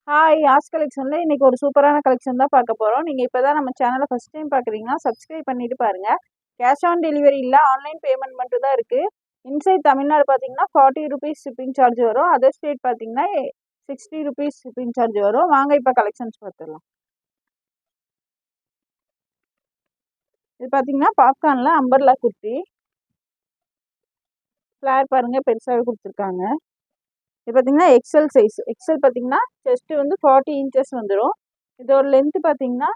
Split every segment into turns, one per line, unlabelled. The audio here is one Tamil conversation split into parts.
ஹாய் ஆஸ் கலெக்ஷன்ல இன்னைக்கு ஒரு சூப்பரான கலெக்ஷன் தான் பார்க்க போறோம். நீங்க இப்பதான் நம்ம சேனலை ஃபர்ஸ்ட் டைம் பார்க்குறீங்கன்னா சப்ஸ்கிரைப் பண்ணிட்டு பாருங்க. கேஷ் ஆன் டெலிவரி இல்ல, ஆன்லைன் பேமெண்ட் மட்டும் தான் இருக்கு. இன்சைட் தமிழ்நாடு பார்த்தீங்கன்னா 40 ருபீஸ் ஷிப்பிங் சார்ஜ் வரும். அதர் ஸ்டேட் பார்த்தீங்கன்னா 60 ருபீஸ் ஷிப்பிங் சார்ஜ் வரும். வாங்க இப்போ கலெக்ஷன்ஸ் பார்த்துடலாம். இது பார்த்தீங்கன்னா பாப்கார்ன்ல அம்பர்லா குர்த்தி. ஃப்ளேர் பாருங்க பெருசாகவே கொடுத்துருக்காங்க. இது பார்த்தீங்கன்னா எக்ஸல் சைஸ். எக்ஸல் பார்த்தீங்கன்னா செஸ்ட் வந்து 40 இன்ச்சஸ் வந்துடும். இதோட லென்த் பார்த்தீங்கன்னா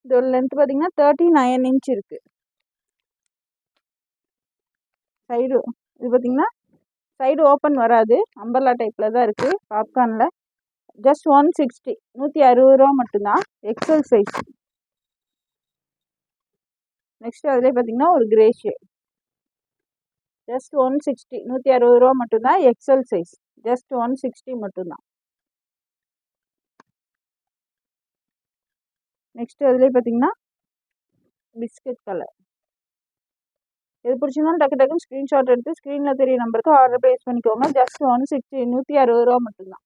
இதோட லென்த் பார்த்தீங்கன்னா 39 இன்ச் இருக்கு. சைடு இது பார்த்தீங்கன்னா சைடு ஓப்பன் வராது, அம்பர்லா டைப்பில் தான் இருக்குது. பாப்கார்னில் ஜஸ்ட் 160 160 ரூபா மட்டும்தான். XL size. நெக்ஸ்ட் அதிலே பார்த்தீங்கன்னா ஒரு கிரே ஷேட். ஜஸ்ட் 160 160 ரூபா மட்டும்தான். எக்ஸல் சைஸ் ஜஸ்ட் 160 மட்டும்தான். நெக்ஸ்ட் அதிலே பார்த்தீங்கன்னா பிஸ்கட் கலர். இது பிடிச்சிருந்தாலும் டக்கு டக்குன்னு ஸ்க்ரீன்ஷாட் எடுத்து ஸ்க்ரீனில் தெரிய நம்பருக்கு ஆர்டர் ப்ளேஸ் பண்ணிக்கோங்க. ஜஸ்ட் 160 160 ரூபா மட்டும்தான்.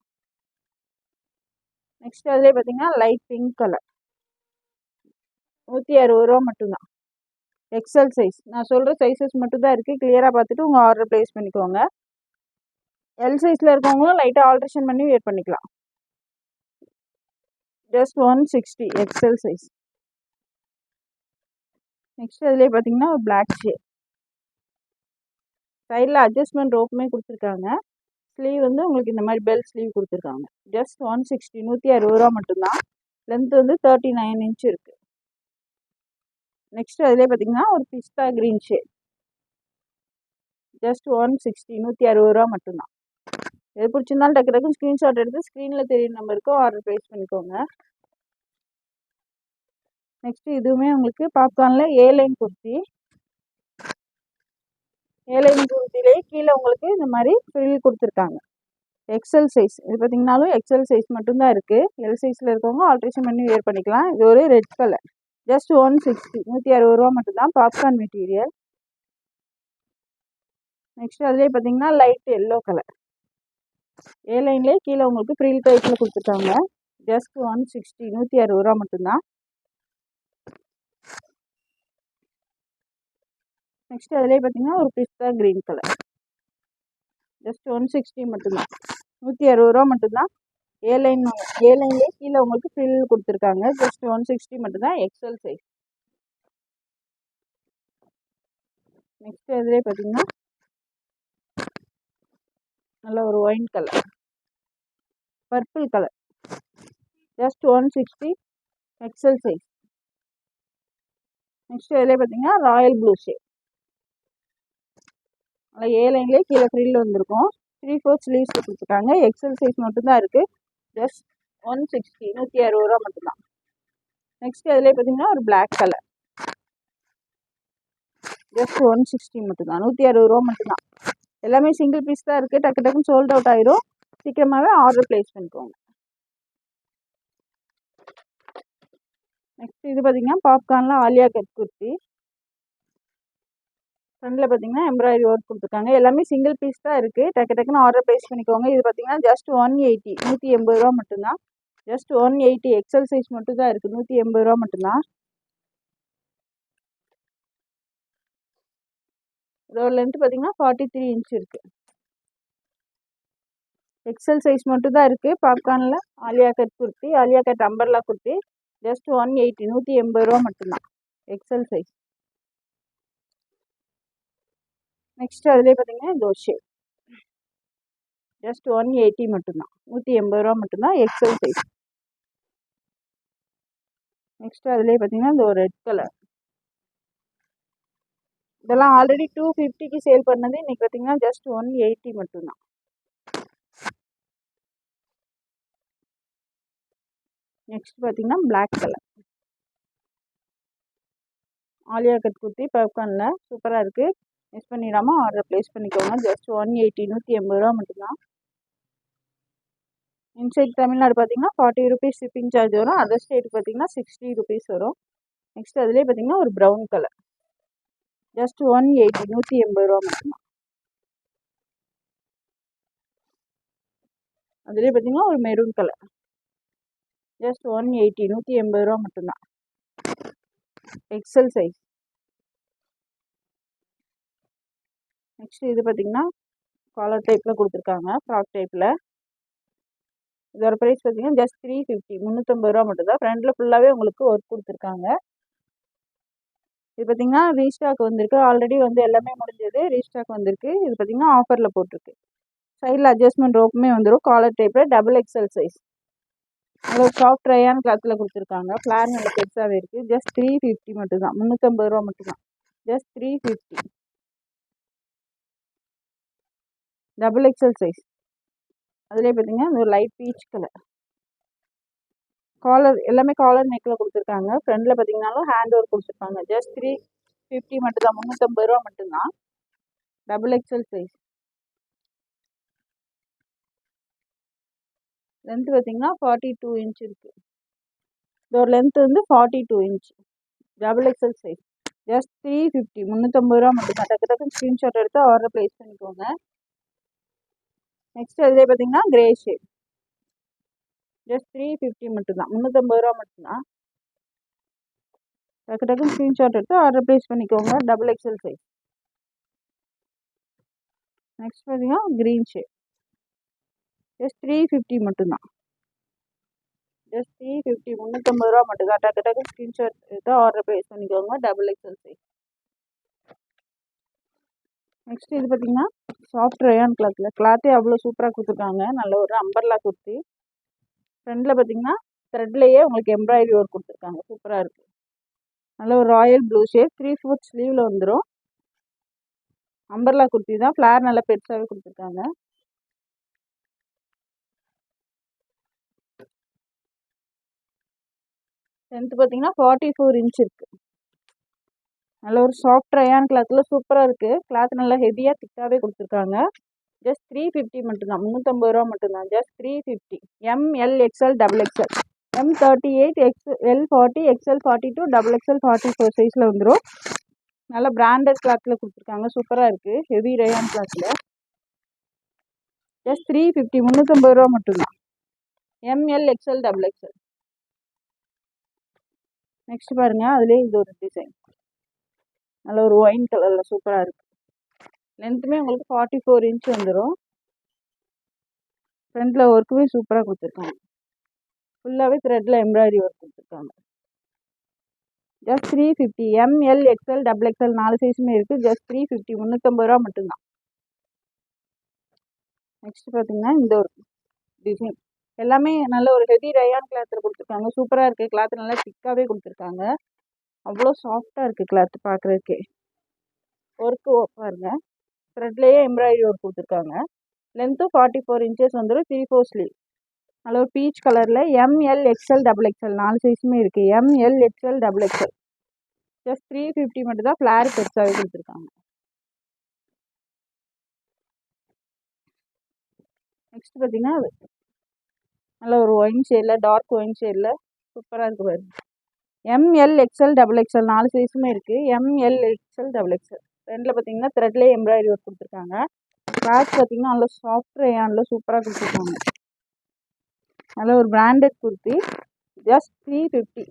நெக்ஸ்ட் அதிலே பார்த்தீங்கன்னா லைட் பிங்க் கலர். 160 ரூபா மட்டும்தான். XL size. நான் சொல்கிற சைஸஸ் மட்டும் தான் இருக்குது. கிளியராக பார்த்துட்டு உங்கள் ஆர்டர் ப்ளேஸ் பண்ணிக்கோங்க. எல் சைஸில் இருக்கவங்களும் லைட்டாக ஆல்ட்ரேஷன் பண்ணி வேர் பண்ணிக்கலாம். Just 160 XL size. நெக்ஸ்ட் அதிலே பார்த்தீங்கன்னா ஒரு பிளாக் ஷேட். சைடில் அட்ஜஸ்ட்மெண்ட் ரோப்புமே கொடுத்துருக்காங்க. ஸ்லீவ் வந்து உங்களுக்கு இந்த மாதிரி பெல் ஸ்லீவ் கொடுத்துருக்காங்க. ஜஸ்ட் 160 160 ரூபா மட்டும்தான். லென்த் வந்து 39 இன்ச் இருக்குது. நெக்ஸ்ட் அதிலே பார்த்தீங்கன்னா ஒரு பிஸ்தா க்ரீன் ஷேட். ஜஸ்ட் 160 160 ரூபா மட்டும்தான். எது பிடிச்சிருந்தாலும் டக்கு டக்குன்னு ஸ்க்ரீன்ஷாட் எடுத்து ஸ்க்ரீனில் தெரியும் நம்பருக்கு ஆர்டர் ப்ளேஸ் பண்ணிக்கோங்க. நெக்ஸ்ட் இதுவுமே உங்களுக்கு பாப்கார்னில் ஏலைன் குர்த்தி. ஏலைன் குர்த்திலே கீழே உங்களுக்கு இந்த மாதிரி ஃப்ரில் கொடுத்துருக்காங்க. XL size. இது பார்த்தீங்கன்னாலும் எக்ஸல் சைஸ் மட்டும்தான் இருக்குது. எல் சைஸில் இருக்கவங்க ஆல்ட்ரேஷன் பண்ணி வேர் பண்ணிக்கலாம். இது ஒரு ரெட் கலர். ஜஸ்ட் 160 160 ரூபா மட்டும்தான். Popcorn material. நெக்ஸ்ட் அதிலே பார்த்தீங்கன்னா லைட் எல்லோ கலர். ஏலைன்லேயே கீழே உங்களுக்கு ஃப்ரில் டைப்பில் கொடுத்துருக்காங்க. ஜஸ்ட் 160 160 ரூபா மட்டும்தான். நெக்ஸ்ட் அதிலே பார்த்தீங்கன்னா ஒரு பிஸ்தா க்ரீன் கலர். ஜஸ்ட் 160 மட்டும்தான். 160 ரூபா மட்டும்தான். ஏலைன்லேயே கீழே உங்களுக்கு ஃப்ரில் கொடுத்துருக்காங்க. ஜஸ்ட் 160 மட்டும்தான். XL size. நெக்ஸ்ட் அதிலே பார்த்தீங்கன்னா நல்ல ஒரு wine colour, purple colour. Just 160 XL size. Next அதிலே பார்த்தீங்கன்னா ராயல் ப்ளூ ஷேட். நல்லா ஏலைன்லேயே கீழே ஃப்ரில் வந்திருக்கும். 3/4 ஸ்லீவ்ஸில் கொடுத்துருக்காங்க. எக்ஸல் சைஸ் மட்டும்தான் இருக்குது. ஜஸ்ட் 160 160 ரூபா மட்டும்தான். நெக்ஸ்ட் அதிலே பார்த்தீங்கன்னா ஒரு பிளாக் கலர். ஜஸ்ட் 160 மட்டும்தான். 160 ரூபா மட்டும்தான். எல்லாமே சிங்கிள் பீஸ் தான் இருக்குது. டக்கு டக்குன்னு சோல்ட் அவுட் ஆயிரும். சீக்கிரமாகவே ஆர்டர் ப்ளேஸ் பண்ணிக்கோங்க. நெக்ஸ்ட் இது பார்த்தீங்கன்னா பாப்கார்னில் ஆலியா கட் குர்த்தி. ஃப்ரண்டில் பார்த்தீங்கன்னா எம்ப்ராய்டரி ஒர்க் கொடுத்துருக்காங்க. எல்லாமே சிங்கிள் பீஸ் தான் இருக்குது. டக்கு டக்குன்னு ஆர்டர் ப்ளேஸ் பண்ணிக்கோங்க. இது பார்த்தீங்கன்னா ஜஸ்ட் 180 180 ரூபா மட்டும்தான். ஜஸ்ட் 180 எக்ஸல் சைஸ் மட்டும் தான் இருக்குது. 180 ரூபா மட்டும்தான். இதோட லென்த் பார்த்தீங்கன்னா 43 இன்ச் இருக்குது. எக்ஸல் சைஸ் மட்டும் தான் இருக்குது. பாப்கார்னில் Alia cut kurti, Alia cut umbrella kurti. Just 180 180 ரூபா மட்டும்தான். XL size. நெக்ஸ்ட் அதிலே பார்த்தீங்கன்னா இந்த ஒரு ஷேட். ஜஸ்ட் 180 மட்டும்தான். 180 ரூபா மட்டும்தான். XL size. நெக்ஸ்ட் அதிலே பார்த்தீங்கன்னா இந்த ஒரு ரெட் கலர். இதெல்லாம் ஆல்ரெடி 250க்கு சேல் பண்ணது. இன்னைக்கு பார்த்தீங்கன்னா ஜஸ்ட் 180 மட்டும்தான். நெக்ஸ்ட் பார்த்தீங்கன்னா black colour. Alia cut kurti பாப்கார்னில் சூப்பராக இருக்குது. மிஸ் பண்ணிடாமல் ஆர்டர் ப்ளேஸ் பண்ணிக்கோங்க. ஜஸ்ட் 180 180 ரூபா மட்டும்தான். இன்சைட் தமிழ்நாடு பார்த்தீங்கன்னா 40 ருபீஸ் ஷிப்பிங் சார்ஜ் வரும். அதர் ஸ்டேட் பார்த்தீங்கன்னா 60 ருபீஸ் வரும். நெக்ஸ்ட் அதுலேயே பார்த்தீங்கன்னா ஒரு ப்ரௌன் கலர், ஜஸ்ட் 180, 180 ரூபா மட்டும்தான். அதுலேயே பார்த்தீங்கன்னா ஒரு மெரூன் கலர், ஜஸ்ட் 180, 180 ரூபா மட்டும்தான். XL size. நெக்ஸ்ட் இது பார்த்தீங்கன்னா காலர் டைப்பில் கொடுத்துருக்காங்க, ஃப்ராக் டைப்பில். இதோட ப்ரைஸ் பார்த்தீங்கன்னா ஜஸ்ட் 350, 350 ரூபா மட்டும்தான். ஃப்ரண்ட்டில் ஃபுல்லாகவே உங்களுக்கு ஒர்க் கொடுத்துருக்காங்க. இது பார்த்தீங்கன்னா ரீஸ்டாக் வந்திருக்கு, ஆல்ரெடி வந்து எல்லாமே முடிஞ்சது, ரீஸ்டாக் வந்திருக்கு. இது பார்த்தீங்கன்னா ஆஃபரில் போட்டிருக்கு. சைடில் அட்ஜஸ்ட்மெண்ட் ரோப்புமே வந்துடும், காலர் டைப்பில், டபுள் எக்ஸல் சைஸ். நல்ல சாஃப்ட் ரயான் கிளாத்தில் கொடுத்துருக்காங்க. ஃப்ளார் நல்ல பெருசாகவே இருக்குது. ஜஸ்ட் 350 மட்டும்தான், 350 ரூபா மட்டும்தான். Just 350, double XL size. அதுலேயே பார்த்தீங்கன்னா ஒரு லைட் பீச் கலர். காலர் எல்லாமே காலர் நெக்கில் கொடுத்துருக்காங்க. ஃப்ரண்டில் பார்த்தீங்கன்னாலும் ஹேண்ட் ஒர்க் கொடுத்துருக்காங்க. ஜஸ்ட் 350 மட்டும்தான், 350 ரூபா மட்டும்தான். Double XL size. லென்த் பார்த்தீங்கன்னா 42 இன்ச் இருக்குது. இதோட லென்த் வந்து 42 inch. Double XL size. Just 350, 350 ரூபா மட்டும்தான். டக்கு டக்குன்னு ஸ்க்ரீன்ஷாட் எடுத்து ஆர்டர் ப்ளேஸ் பண்ணிக்கோங்க. நெக்ஸ்ட் அதிலே பார்த்தீங்கன்னா கிரே ஷேட், ஜஸ்ட் 350 மட்டும்தான், 350 ரூபா மட்டும்தான். டக்கு டக்குன்னு ஸ்க்ரீன்ஷாட் எடுத்து ஆர்டர் ப்ளேஸ் பண்ணிக்கோங்க. Double XL size. நெக்ஸ்ட் பார்த்தீங்கன்னா க்ரீன் ஷேட், ஜஸ்ட் 350 மட்டும்தான். ஜஸ்ட் 350, 350 ரூபா மட்டும்தான். டக்கு டக்குன்னு ஸ்க்ரீன்ஷாட் எடுத்து ஆர்டர் ப்ளேஸ் பண்ணிக்கோங்க. Double XL size. நெக்ஸ்ட் இது பார்த்தீங்கன்னா சாஃப்ட் ரயான் கிளாத்தில், கிளாத்தே அவ்வளோ சூப்பராக கொடுத்துருக்காங்க. நல்ல ஒரு அம்பர்லா குர்த்தி. ஃப்ரண்டில் பார்த்தீங்கன்னா த்ரெட்லேயே உங்களுக்கு எம்ப்ராய்டரி ஒர்க் கொடுத்துருக்காங்க, சூப்பராக இருக்குது. நல்ல ஒரு ராயல் ப்ளூ ஷேட், 3/4 ஸ்லீவில் வந்துடும். அம்பர்லா குர்த்தி தான், ஃப்ளார் நல்லா பெருசாகவே கொடுத்துருக்காங்க. லென்த் பார்த்தீங்கன்னா 44 இன்ச் இருக்குது. நல்ல ஒரு சாஃப்ட் ரயான் கிளாத்தில் சூப்பராக இருக்குது. கிளாத் நல்லா ஹெவியாக திக்காகவே கொடுத்துருக்காங்க. ஜஸ்ட் 350 மட்டும்தான், 350 ரூபா மட்டும்தான். Just 350. ML XL double XL, M38 XL 40 XL 42 double XL 44 சைஸில் வந்துடும். நல்ல பிராண்டட் கிளாத்தில் கொடுத்துருக்காங்க, சூப்பராக இருக்குது. ஹெவி ரயான் கிளாத்தில். ஜஸ்ட் 350, 350 ரூபா மட்டும்தான். ML XL double XL. Next பாருங்கள், அதுலேயே இது ஒரு டிசைன், நல்ல ஒரு ஒயின் கலரில் சூப்பராக இருக்குது. லென்த்துமே உங்களுக்கு 44 இன்ச் வந்துடும். ஃப்ரண்ட்டில் ஒர்க்குமே சூப்பராக கொடுத்துருக்காங்க. ஃபுல்லாகவே த்ரெட்டில் எம்ப்ராய்டரி ஒர்க் கொடுத்துருக்காங்க. Just 350. ML XL double XL 4 சைஸுமே இருக்குது. ஜஸ்ட் 350, 350 ரூபா மட்டும்தான். நெக்ஸ்ட் பார்த்தீங்கன்னா இந்த ஒரு டிசைன், எல்லாமே நல்ல ஒரு ஹெவி ரயான் கிளாத்தில் கொடுத்துருக்காங்க. சூப்பராக இருக்குது. கிளாத் நல்லா திக்காகவே கொடுத்துருக்காங்க. அவ்வளோ சாஃப்டாக இருக்குது கிளாத் பார்க்குறதுக்கே. ஒர்க்கு பாருங்க, த்ரெட்லேயே எம்ப்ராய்டரி ஒர்க் கொடுத்துருக்காங்க. லென்த்தும் 44 இன்ச்சஸ் வந்துடும். 3/4 ஸ்லீவ். நல்ல ஒரு பீச் கலரில் ML XL டபுள் எக்ஸ்எல் 4 சைஸுமே இருக்குது. ML XL double XL. Just 350 மட்டும் தான். ஃப்ளார் பெருசாகவே கொடுத்துருக்காங்க. நெக்ஸ்ட் பார்த்தீங்கன்னா நல்ல ஒரு ஒயின் ஷேடில், டார்க் ஒயின் ஷேடில் சூப்பராக இருக்குது பாருங்க. ML XL டபுள் எக்ஸ்எல் 4 சைஸுமே இருக்குது. ML XL double XL. ரெண்டில் பார்த்தீங்கன்னா த்ரெட்லேயே எம்ப்ராய்டரி ஒர்க் கொடுத்துருக்காங்க. கிளாத் பார்த்தீங்கன்னா நல்ல சாஃப்ட் ரயானில் சூப்பராக கொடுத்துருக்காங்க. நல்ல ஒரு branded kurti. Just 350.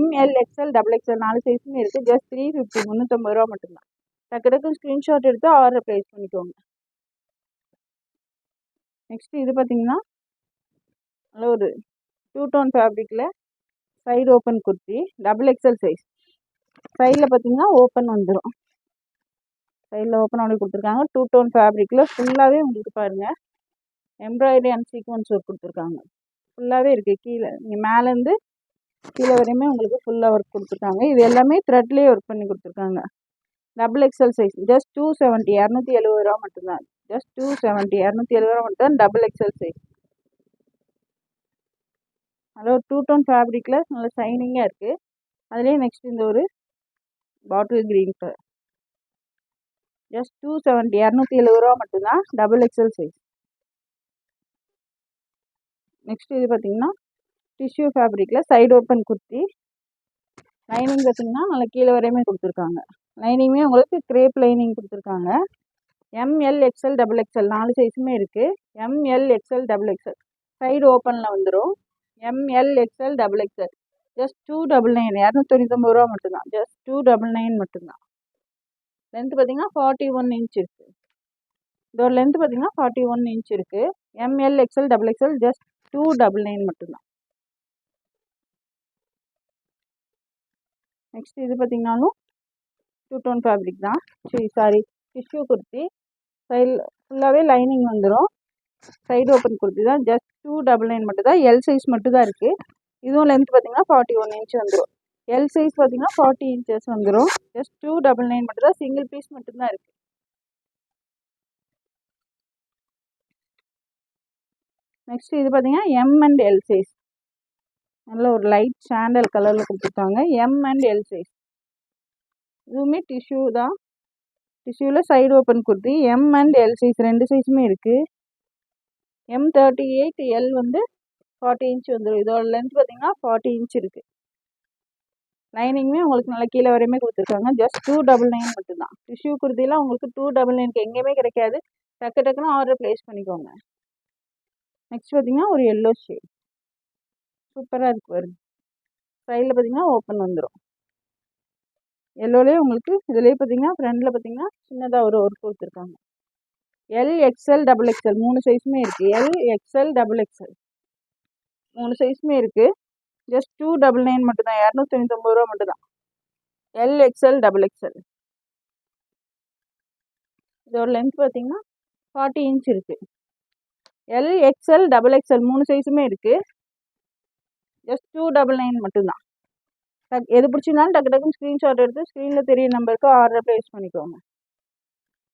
ML XL double XL 4 சைஸுமே இருக்குது. ஜஸ்ட் 350, 350 ரூபா மட்டும்தான். டக்கு டக்கு ஸ்க்ரீன்ஷாட் எடுத்து ஆர்டர் ப்ளேஸ் பண்ணிக்கோங்க. நெக்ஸ்ட் இது பார்த்தீங்கன்னா நல்ல ஒரு 2 டோன் ஃபேப்ரிக்கில் side open kurti, double XL size. சைடில் பார்த்தீங்கன்னா ஓப்பன் வந்துடும். சைடில் ஓப்பன் அப்படி கொடுத்துருக்காங்க. 2 டோன் ஃபேப்ரிக்கில் ஃபுல்லாகவே உங்களுக்கு பாருங்கள் எம்ப்ராய்டரி அண்ட் சீக்வன்ஸ் ஒர்க் கொடுத்துருக்காங்க. ஃபுல்லாகவே இருக்குது. கீழே நீங்கள் மேலேருந்து கீழே வரையுமே உங்களுக்கு ஃபுல்லாக ஒர்க் கொடுத்துருக்காங்க. இது எல்லாமே த்ரெட்லேயே ஒர்க் பண்ணி கொடுத்துருக்காங்க. Double XL size. ஜஸ்ட் 270, 270 ரூபா மட்டும்தான். ஜஸ்ட் 270, 270 ரூபா மட்டும்தான். Double XL size. அதில் ஒரு 2 டோன் ஃபேப்ரிக்கில் நல்ல ஷைனிங்காக இருக்குது. அதுலேயே நெக்ஸ்ட் இந்த ஒரு பாட்டில் க்ரீன் கலர். ஜஸ்ட் 270, 270 ரூபா மட்டும்தான். Double XL size. நெக்ஸ்ட் இது பார்த்தீங்கன்னா டிஷ்யூ ஃபேப்ரிக்கில் சைடு ஓப்பன் குர்த்தி, லைனிங் பார்த்தீங்கன்னா நல்லா கீழே வரையுமே கொடுத்துருக்காங்க. லைனிங்குமே உங்களுக்கு கிரேப் லைனிங் கொடுத்துருக்காங்க. எம்எல் எக்ஸ்எல் டபுள் எக்ஸ்எல் 4 சைஸுமே இருக்குது. M L XL double XL side ஓப்பனில் வந்துடும். M L XL double XL just 299 299 ரூபா மட்டும்தான். ஜஸ்ட் 299 மட்டும்தான். லென்த்து பார்த்தீங்கன்னா 41 இன்ச் இருக்குது. இதோட லென்த்து பார்த்தீங்கன்னா 41 இன்ச் இருக்குது. M L XL double XL just 299 மட்டும்தான். நெக்ஸ்ட் இது பார்த்தீங்கன்னாலும் 2 டோன் ஃபேப்ரிக் தான். Sorry tissue kurti. சைடில் ஃபுல்லாகவே லைனிங் வந்துடும். சைடு ஓப்பன் குர்த்தி தான். ஜஸ்ட் 299 மட்டும் தான். எல் சைஸ் மட்டும் தான் இருக்குது. இதுவும் லென்த் பார்த்தீங்கன்னா 41 இன்ச் வந்துடும். எல் சைஸ் பார்த்தீங்கன்னா 40 இன்ச்சஸ் வந்துடும். ஜஸ்ட் 299 மட்டும் தான். சிங்கிள் பீஸ் மட்டும்தான் இருக்குது. நெக்ஸ்ட் இது பார்த்தீங்கன்னா எம் அண்ட் எல் சைஸ். நல்ல ஒரு லைட் சாண்டல் கலரில் கொடுத்துருக்காங்க. M and L size. இதுவுமே டிஷ்யூ தான். டிஷ்யூவில் side open kurti. M and L size 2 சைஸுமே இருக்குது. M38 எல் வந்து 40 இன்ச் வந்துடும். இதோட லென்த் பார்த்தீங்கன்னா 40 இன்ச் இருக்குது. லைனிங்குமே உங்களுக்கு நல்லா கீழே வரையுமே கொடுத்துருக்காங்க. ஜஸ்ட் 299 மட்டும்தான். டிஷ்யூ குர்த்திலாம் உங்களுக்கு 299 எங்கேயுமே கிடைக்காது. டக்கு டக்குன்னு ஆர்டர் ப்ளேஸ் பண்ணிக்கோங்க. நெக்ஸ்ட் பார்த்தீங்கன்னா ஒரு எல்லோ ஷேட் சூப்பராக இருக்குது வருது. சைடில் பார்த்தீங்கன்னா ஓப்பன் வந்துடும். எல்லோலேயே உங்களுக்கு இதுலேயே பார்த்தீங்கன்னா ஃப்ரண்டில் பார்த்தீங்கன்னா சின்னதாக ஒரு ஒர்க் கொடுத்துருக்காங்க. எல் எக்ஸ்எல் டபுள் எக்ஸ்எல் 3 சைஸுமே இருக்குது. எல் எக்ஸ்எல் டபுள் எக்ஸ்எல் 3 சைஸுமே இருக்குது. ஜஸ்ட் 299 மட்டும்தான். 299 ரூபா மட்டும்தான். L XL double XL. இதோட லென்த் பார்த்தீங்கன்னா 40 இன்ச் இருக்குது. எல் எக்ஸ்எல் டபுள் எக்ஸ்எல் 3 சைஸுமே இருக்குது. ஜஸ்ட் 299 மட்டும்தான். எது பிடிச்சிருந்தாலும் டக்கு டக்குன்னு ஸ்க்ரீன்ஷாட் எடுத்து ஸ்க்ரீனில் தெரிய நம்பருக்கு ஆர்டர் ப்ளேஸ் பண்ணிக்கோங்க.